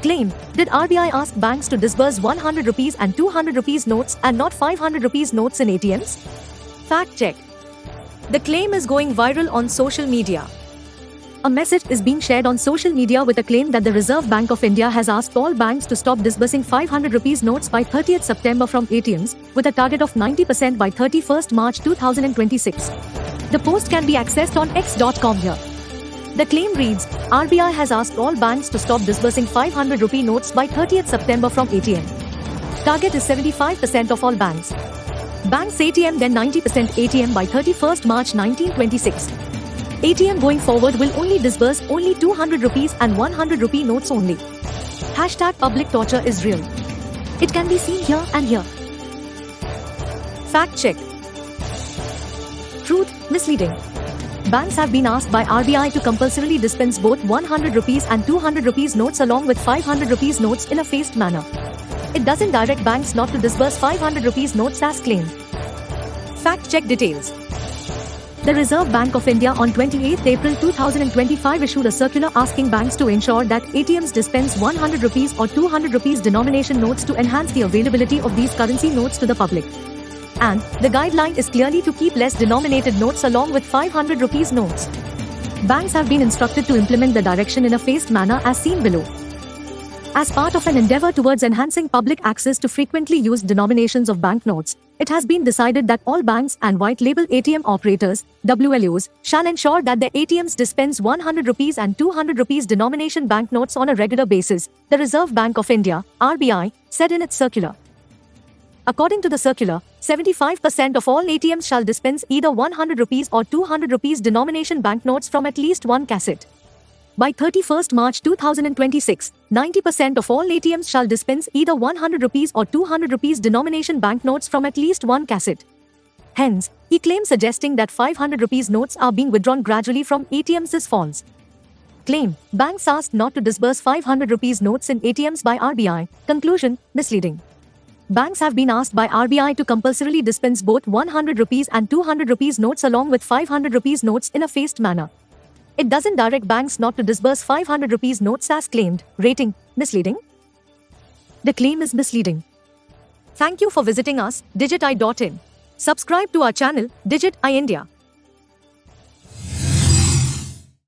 Claim: did RBI ask banks to disburse 100 rupees and 200 rupees notes and not 500 rupees notes in ATMs? Fact check. The claim is going viral on social media. A message is being shared on social media with a claim that the Reserve Bank of India has asked all banks to stop disbursing 500 rupees notes by 30th September from ATMs, with a target of 90% by 31st March 2026. The post can be accessed on x.com here. The claim reads, RBI has asked all banks to stop disbursing 500 rupee notes by 30th September from ATM. Target is 75% of all banks. Banks ATM then 90% ATM by 31st March 1926. ATM going forward will only disburse only 200 rupees and 100 rupee notes only. Hashtag public torture is real. It can be seen here and here. Fact check. Truth: misleading. Banks have been asked by RBI to compulsorily dispense both 100 rupees and 200 rupees notes along with 500 rupees notes in a phased manner. It doesn't direct banks not to disburse 500 rupees notes as claimed. Fact check details. The Reserve Bank of India on 28 April 2025 issued a circular asking banks to ensure that ATMs dispense 100 rupees or 200 rupees denomination notes to enhance the availability of these currency notes to the public. And the guideline is clearly to keep less denominated notes along with 500 rupees notes. Banks have been instructed to implement the direction in a phased manner as seen below. As part of an endeavor towards enhancing public access to frequently used denominations of banknotes, it has been decided that all banks and white label ATM operators, WLOs, shall ensure that their ATMs dispense 100 rupees and 200 rupees denomination banknotes on a regular basis, the Reserve Bank of India, RBI, said in its circular. According to the circular, 75% of all ATMs shall dispense either 100 rupees or 200 rupees denomination banknotes from at least one cassette. By 31st March 2026, 90% of all ATMs shall dispense either 100 rupees or 200 rupees denomination banknotes from at least one cassette. Hence, he claims suggesting that 500 rupees notes are being withdrawn gradually from ATMs is false. Claim: banks asked not to disburse 500 rupees notes in ATMs by RBI. Conclusion: misleading. Banks have been asked by RBI to compulsorily dispense both 100 rupees and 200 rupees notes along with 500 rupees notes in a phased manner. It doesn't direct banks not to disburse 500 rupees notes as claimed. Rating: misleading. The claim is misleading. Thank you for visiting us, digiti.in. Subscribe to our channel, Digit I India.